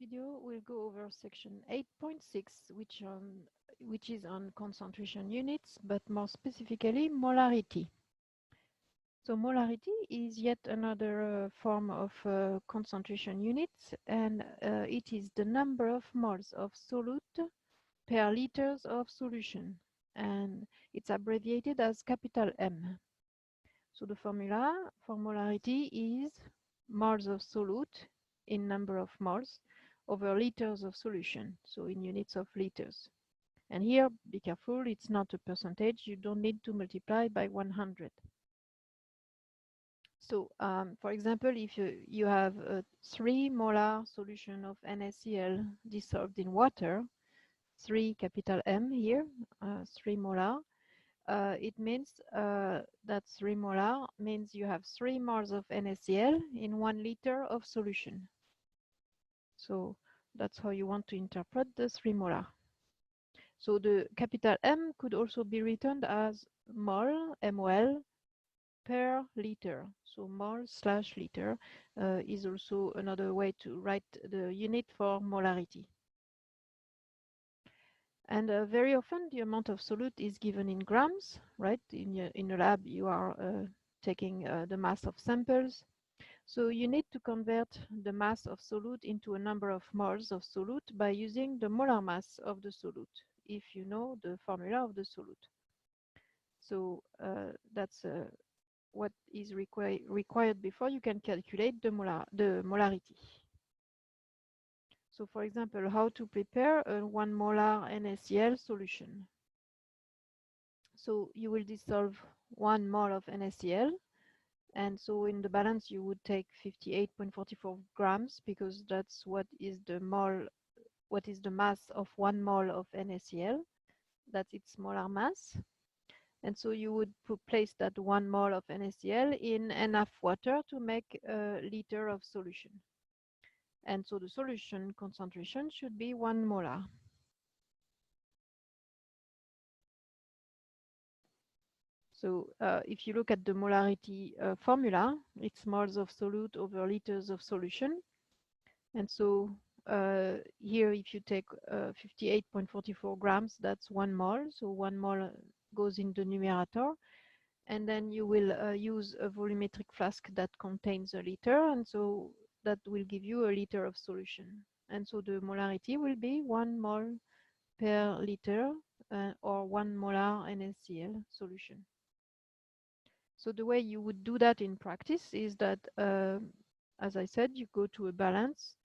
video, we'll go over section 8.6, which is on concentration units, but more specifically molarity. So molarity is yet another form of concentration units, and it is the number of moles of solute per liters of solution, and it's abbreviated as capital M. So the formula for molarity is moles of solute in number of moles over liters of solution, so in units of liters. And here, be careful, it's not a percentage. You don't need to multiply by 100. So, for example, if you have a 3 molar solution of NaCl dissolved in water, 3 capital M here, 3 molar, it means that 3 molar means you have 3 moles of NaCl in 1 liter of solution. So that's how you want to interpret the 3 molar. So the capital M could also be written as mol, mol, per liter. So mol/liter is also another way to write the unit for molarity. And very often the amount of solute is given in grams, right? In a lab, you are taking the mass of samples. So you need to convert the mass of solute into a number of moles of solute by using the molar mass of the solute, if you know the formula of the solute. So that's what is required before you can calculate the molarity. So for example, how to prepare a 1 molar NaCl solution. So you will dissolve 1 mole of NaCl, and so in the balance you would take 58.44 grams, because that's what is the mass of 1 mole of NaCl. That's its molar mass. And so you would place that 1 mole of NaCl in enough water to make a liter of solution. And so the solution concentration should be 1 molar. So if you look at the molarity formula, it's moles of solute over liters of solution. And so here, if you take 58.44 grams, that's 1 mole. So 1 mole goes in the numerator. And then you will use a volumetric flask that contains a liter. And so that will give you a liter of solution. And so the molarity will be 1 mole per liter or 1 molar NaCl solution. So the way you would do that in practice is that, as I said, you go to a balance,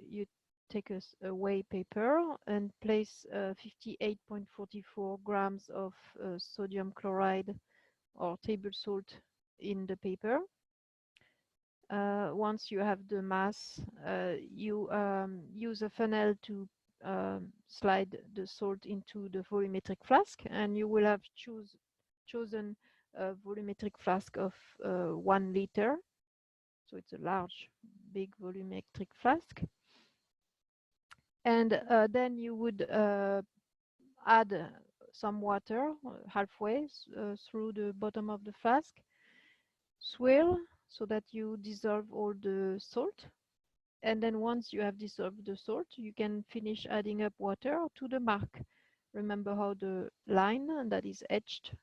you take a weigh paper and place 58.44 grams of sodium chloride or table salt in the paper. Once you have the mass, you use a funnel to slide the salt into the volumetric flask, and you will have chosen a volumetric flask of 1 liter. So it's a large, big volumetric flask. And then you would add some water halfway through the bottom of the flask, swirl so that you dissolve all the salt. And then once you have dissolved the salt, you can finish adding up water to the mark. Remember how the line that is etched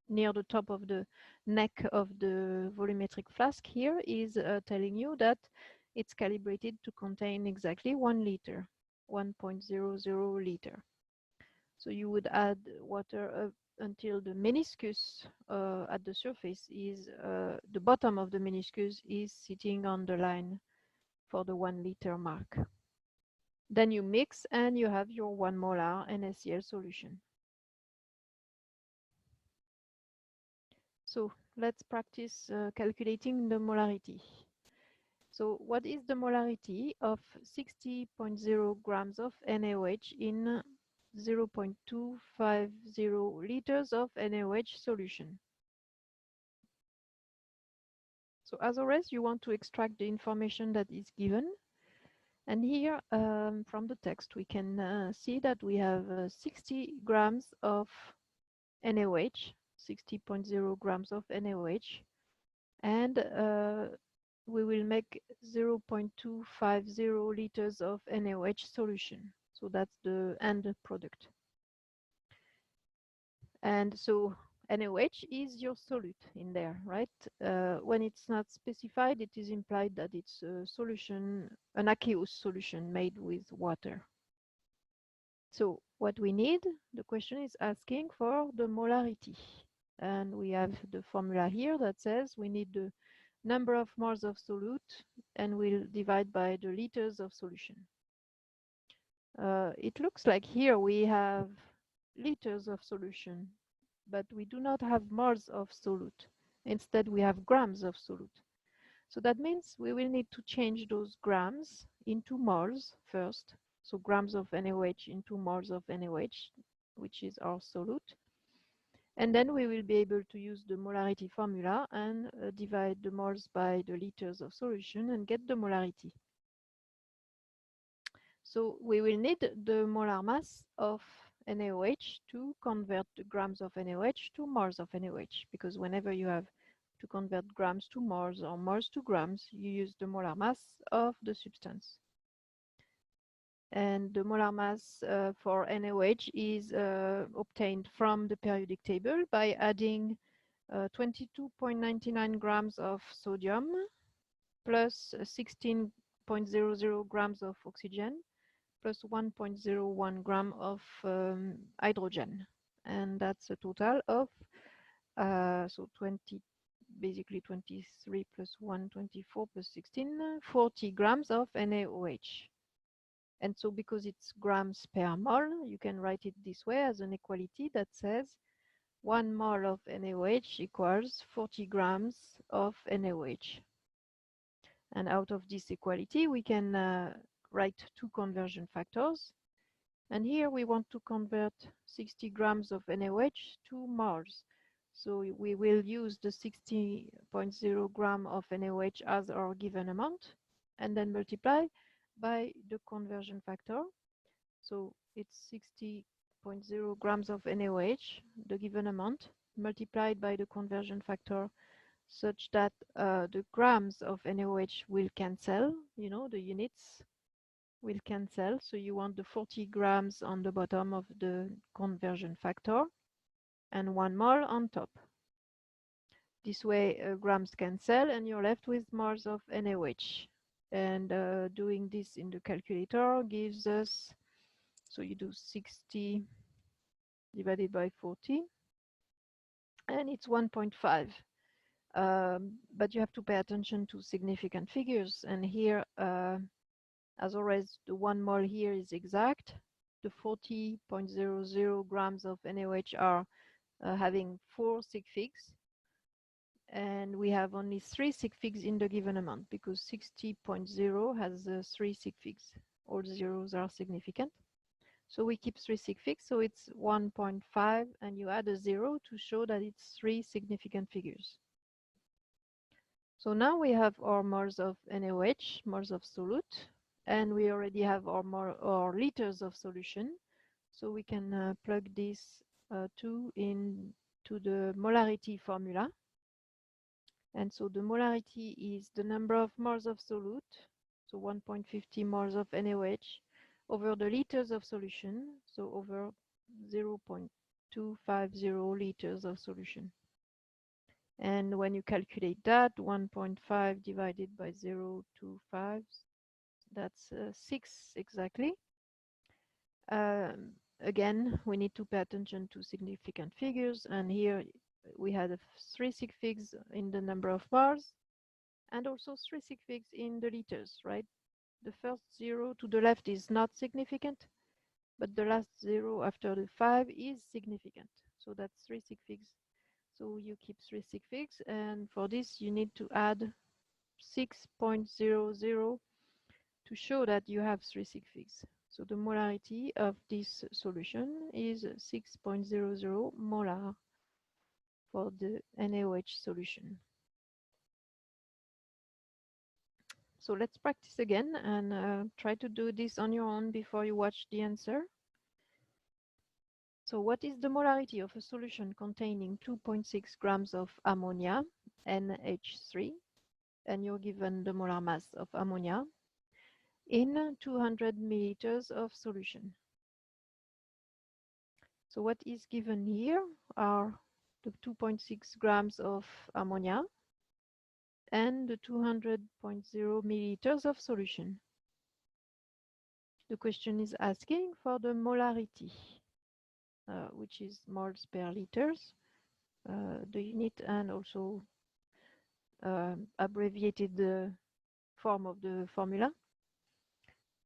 near the top of the neck of the volumetric flask here is telling you that it's calibrated to contain exactly 1 liter, 1.00 liter. So you would add water until the meniscus at the surface is, the bottom of the meniscus is sitting on the line for the 1 liter mark. Then you mix and you have your 1 molar NaCl solution. So let's practice calculating the molarity. So what is the molarity of 60.0 grams of NaOH in 0.250 liters of NaOH solution? So as always, you want to extract the information that is given. And here from the text, we can see that we have 60 grams of NaOH, 60.0 grams of NaOH. And we will make 0.250 liters of NaOH solution. So that's the end product. And so NaOH is your solute in there, right? When it's not specified, it is implied that it's a solution, an aqueous solution made with water. So what we need, the question is asking for the molarity. And we have the formula here that says we need the number of moles of solute, and we'll divide by the liters of solution. It looks like here we have liters of solution, but we do not have moles of solute. Instead, we have grams of solute. So that means we will need to change those grams into moles first. So grams of NaOH into moles of NaOH, which is our solute. And then we will be able to use the molarity formula and divide the moles by the liters of solution and get the molarity. So we will need the molar mass of NaOH to convert the grams of NaOH to moles of NaOH, because whenever you have to convert grams to moles or moles to grams, you use the molar mass of the substance. And the molar mass for NaOH is obtained from the periodic table by adding 22.99 grams of sodium plus 16.00 grams of oxygen plus 1.01 gram of hydrogen. And that's a total of, so 20, basically 23 plus 1, 24 plus 16, 40 grams of NaOH. And so because it's grams per mole, you can write it this way as an equality that says 1 mole of NaOH equals 40 grams of NaOH. And out of this equality, we can write two conversion factors. And here we want to convert 60 grams of NaOH to moles. So we will use the 60.0 gram of NaOH as our given amount, and then multiply by the conversion factor. So it's 60.0 grams of NaOH, the given amount, multiplied by the conversion factor, such that the grams of NaOH will cancel, you know, the units will cancel. So you want the 40 grams on the bottom of the conversion factor and 1 mole on top. This way grams cancel and you're left with moles of NaOH. And doing this in the calculator gives us, so you do 60 divided by 40, and it's 1.5. But you have to pay attention to significant figures. And here, as always, the 1 mole here is exact. The 40.00 grams of NaOH are having 4 sig figs. And we have only 3 sig figs in the given amount because 60.0 has 3 sig figs. All zeros are significant. So we keep 3 sig figs, so it's 1.5, and you add a 0 to show that it's 3 significant figures. So now we have our moles of NaOH, moles of solute, and we already have our liters of solution. So we can plug this into the molarity formula. And so the molarity is the number of moles of solute, so 1.50 moles of NaOH, over the liters of solution, so over 0.250 liters of solution. And when you calculate that, 1.5 divided by 0.25, that's 6 exactly. Again, we need to pay attention to significant figures, and here we had 3 sig figs in the number of moles, and also 3 sig figs in the liters, right? The first 0 to the left is not significant, but the last 0 after the 5 is significant. So that's 3 sig figs. So you keep 3 sig figs, and for this you need to add 6.00 to show that you have 3 sig figs. So the molarity of this solution is 6.00 molar for the NaOH solution. So let's practice again and try to do this on your own before you watch the answer. So what is the molarity of a solution containing 2.6 grams of ammonia, NH3, and you're given the molar mass of ammonia in 200 milliliters of solution. So what is given here are the 2.6 grams of ammonia and the 200.0 milliliters of solution. The question is asking for the molarity, which is moles per liters, the unit, and also abbreviated form of the formula.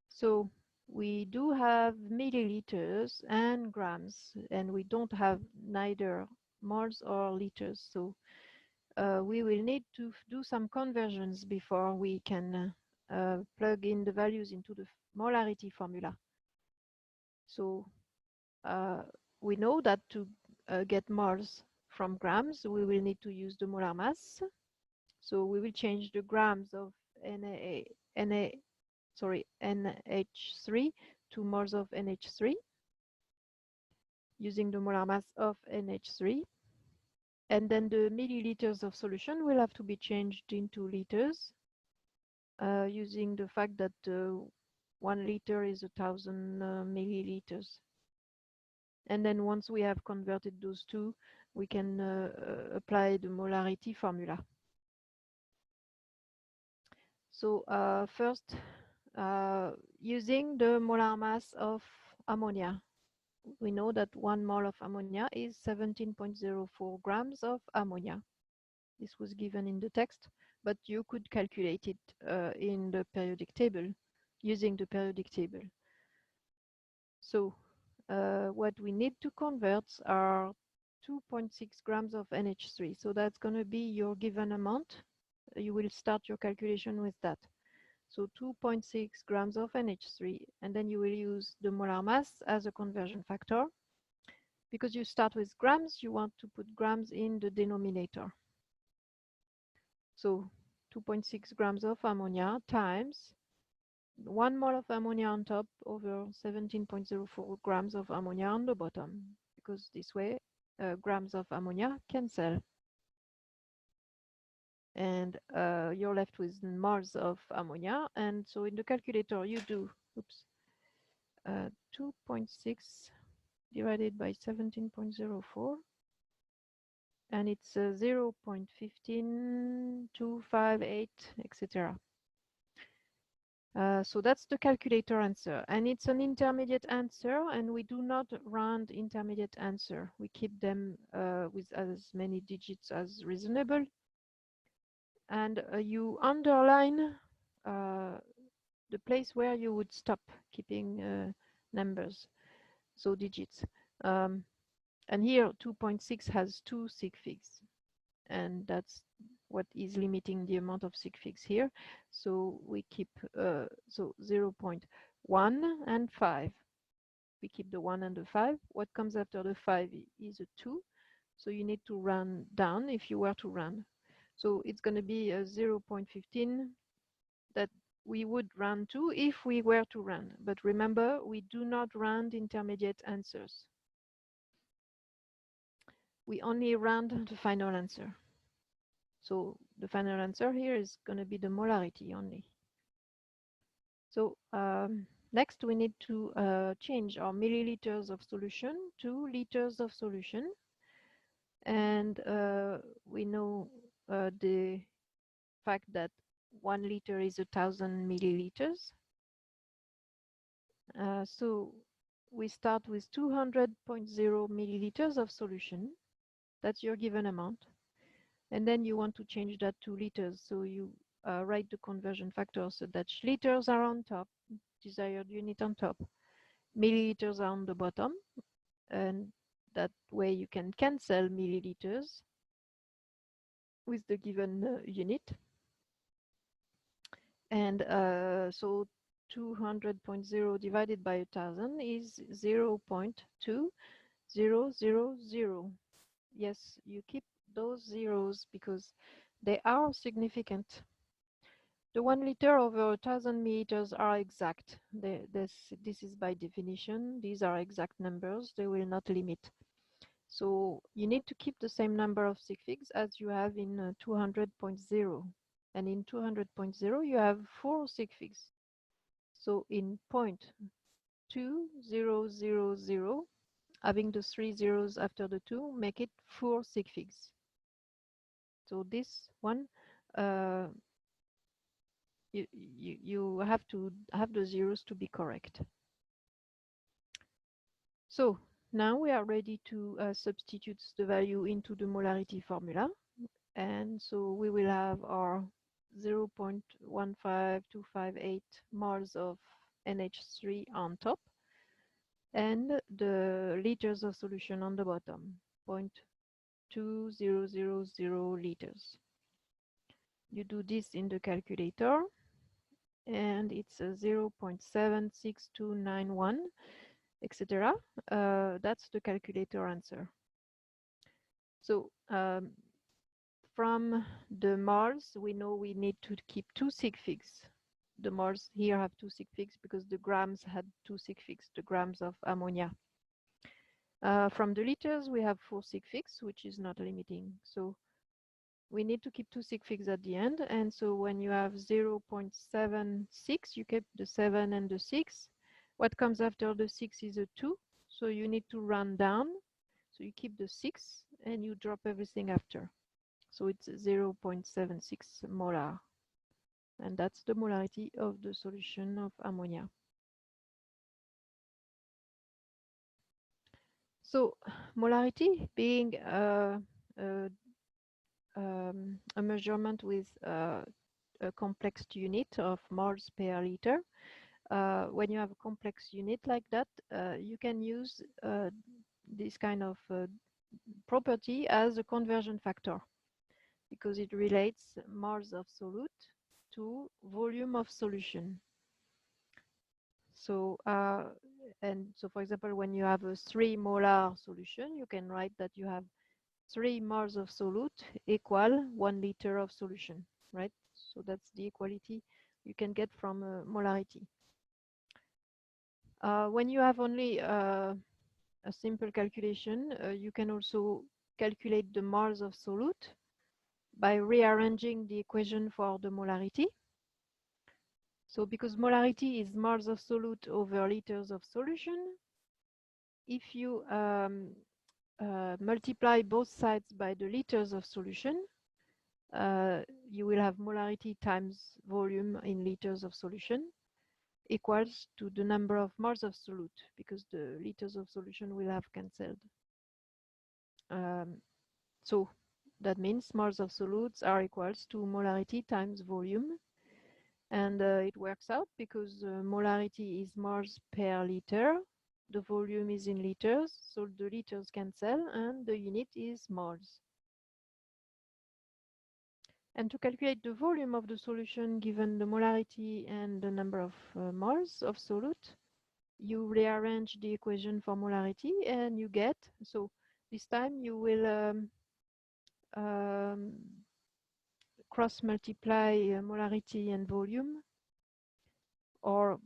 So we do have milliliters and grams, and we don't have neither moles or liters. So we will need to do some conversions before we can plug in the values into the molarity formula. So we know that to get moles from grams, we will need to use the molar mass. So we will change the grams of NH3 to moles of NH3 using the molar mass of NH3. And then the milliliters of solution will have to be changed into liters using the fact that 1 liter is 1,000 milliliters. And then once we have converted those two, we can apply the molarity formula. So first, using the molar mass of ammonia, we know that 1 mole of ammonia is 17.04 grams of ammonia. This was given in the text, but you could calculate it in the periodic table, using the periodic table. So what we need to convert are 2.6 grams of NH3. So that's going to be your given amount. You will start your calculation with that. So 2.6 grams of NH3, and then you will use the molar mass as a conversion factor. Because you start with grams, you want to put grams in the denominator. So 2.6 grams of ammonia times 1 mole of ammonia on top over 17.04 grams of ammonia on the bottom, because this way grams of ammonia cancel. And you're left with moles of ammonia. And so in the calculator, you do 2.6 divided by 17.04. And it's 0.15258, etc. So that's the calculator answer, and it's an intermediate answer, and we do not round intermediate answer. We keep them with as many digits as reasonable, and you underline the place where you would stop keeping numbers, so digits. And here 2.6 has 2 sig figs, and that's what is limiting the amount of sig figs here. So we keep so 0.1 and 5. We keep the 1 and the 5. What comes after the 5 is a 2. So you need to round down if you were to round. So it's going to be a 0.15 that we would round to if we were to round. But remember, we do not round intermediate answers. We only round the final answer. So the final answer here is going to be the molarity only. So next we need to change our milliliters of solution to liters of solution. And we know the fact that 1 liter is 1,000 milliliters. So we start with 200.0 milliliters of solution. That's your given amount. And then you want to change that to liters. So you write the conversion factor so that liters are on top, desired unit on top, milliliters are on the bottom. And that way you can cancel milliliters with the given unit. And so 200.0 divided by 1,000 is 0.2000. Yes, you keep those zeros because they are significant. The 1 liter over 1,000 milliliters are exact. This is by definition. These are exact numbers. They will not limit. So you need to keep the same number of sig figs as you have in 200.0. And in 200.0, you have 4 sig figs. So in 0.2000, having the 3 zeros after the 2, make it 4 sig figs. So this one, you have to have the zeros to be correct. So now we are ready to substitute the value into the molarity formula. And so we will have our 0.15258 moles of NH3 on top and the liters of solution on the bottom, 0.2000 liters. You do this in the calculator and it's a 0.76291, etc. That's the calculator answer. So from the moles, we know we need to keep 2 sig figs. The moles here have 2 sig figs because the grams had 2 sig figs, the grams of ammonia. From the liters, we have 4 sig figs, which is not limiting. So we need to keep 2 sig figs at the end. And so when you have 0.76, you keep the 7 and the 6. What comes after the 6 is a 2. So you need to run down. So you keep the 6 and you drop everything after. So it's 0.76 molar. And that's the molarity of the solution of ammonia. So molarity being a measurement with a complex unit of moles per liter. When you have a complex unit like that, you can use this kind of property as a conversion factor because it relates moles of solute to volume of solution. So, for example, when you have a 3 molar solution, you can write that you have 3 moles of solute equal 1 liter of solution, right? So that's the equality you can get from molarity. When you have only a simple calculation, you can also calculate the moles of solute by rearranging the equation for the molarity. So because molarity is moles of solute over liters of solution, if you multiply both sides by the liters of solution, you will have molarity times volume in liters of solution equals to the number of moles of solute because the liters of solution will have cancelled. So that means moles of solutes are equals to molarity times volume. And it works out because molarity is moles per liter. The volume is in liters, so the liters cancel and the unit is moles. And to calculate the volume of the solution given the molarity and the number of moles of solute, you rearrange the equation for molarity and you get, so this time you will cross multiply molarity and volume, or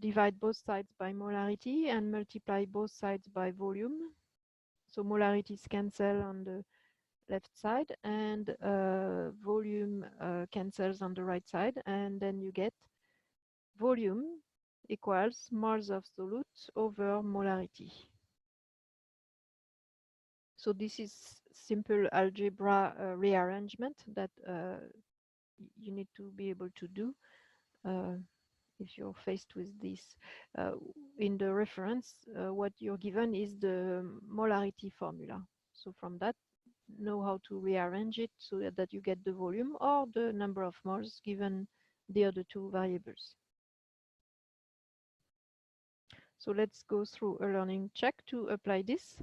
divide both sides by molarity and multiply both sides by volume. So molarities cancel on the left side and volume cancels on the right side, and then you get volume equals moles of solute over molarity. So this is simple algebra rearrangement that you need to be able to do if you're faced with this. In the reference, what you're given is the molarity formula. So from that, know how to rearrange it so that you get the volume or the number of moles given the other two variables. So let's go through a learning check to apply this.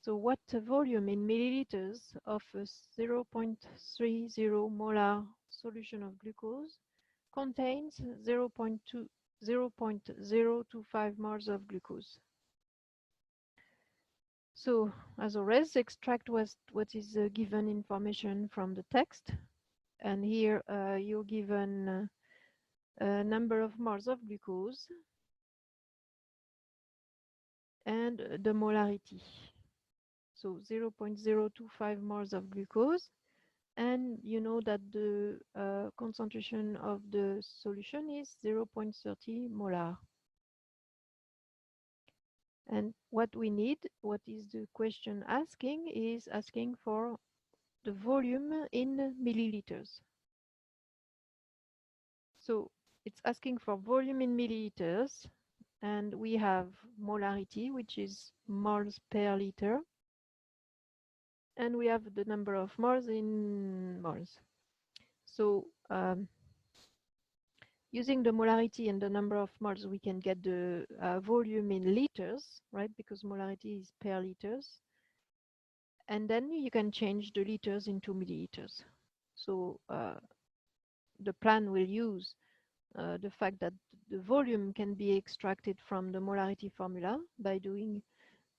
So what volume in milliliters of a 0.30 molar solution of glucose contains 0.025 moles of glucose? So as always, extract what is given information from the text. And here you're given a number of moles of glucose and the molarity. So 0.025 moles of glucose And you know that the concentration of the solution is 0.30 molar. And what we need, what is the question asking, is asking for the volume in milliliters. So it's asking for volume in milliliters, and we have molarity, which is moles per liter, and we have the number of moles in moles. So using the molarity and the number of moles, we can get the volume in liters, right? Because molarity is per liters. And then you can change the liters into milliliters. So the plan will use the fact that the volume can be extracted from the molarity formula by doing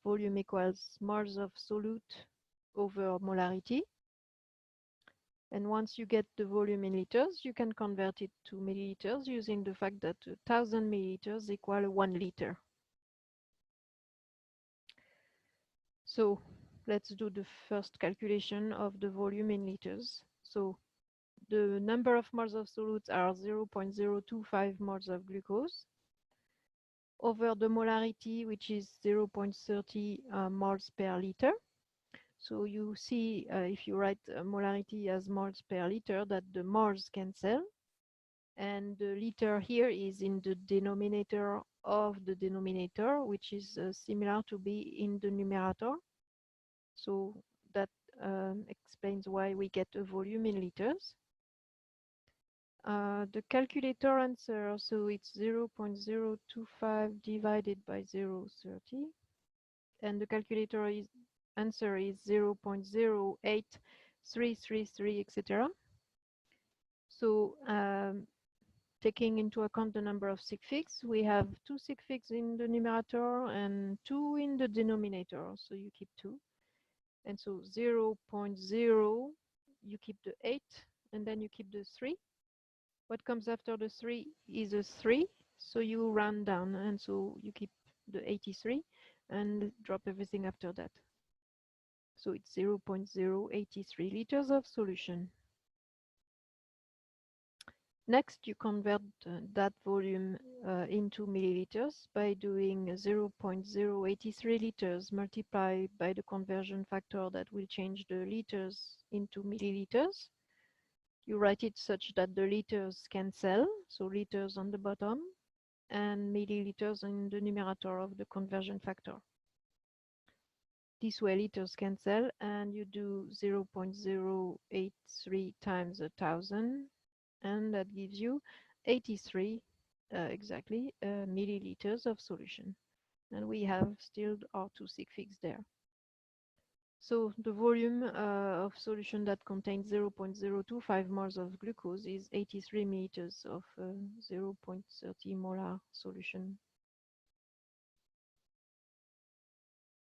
volume equals moles of solute over molarity. And once you get the volume in liters, you can convert it to milliliters using the fact that 1,000 milliliters equal 1 liter. So let's do the first calculation of the volume in liters. So the number of moles of solutes are 0.025 moles of glucose over the molarity, which is 0.30 moles per liter. So you see, if you write molarity as moles per liter, that the moles cancel. And the liter here is in the denominator of the denominator, which is similar to be in the numerator. So that explains why we get a volume in liters. The calculator answer, so it's 0.025 divided by 0.30. And the calculator answer is 0.08333, etc. So taking into account the number of sig figs, we have 2 sig figs in the numerator and 2 in the denominator, so you keep 2. And so 0.0, you keep the 8, and then you keep the 3. What comes after the 3 is a 3, so you round down, and so you keep the 83 and drop everything after that. So it's 0.083 liters of solution. Next, you convert that volume into milliliters by doing 0.083 liters multiplied by the conversion factor that will change the liters into milliliters. You write it such that the liters cancel, so liters on the bottom, and milliliters in the numerator of the conversion factor. This way liters cancel, and you do 0.083 times 1,000, and that gives you 83 exactly milliliters of solution. And we have still our 2 sig figs there. So the volume of solution that contains 0.025 moles of glucose is 83 milliliters of 0.30 molar solution.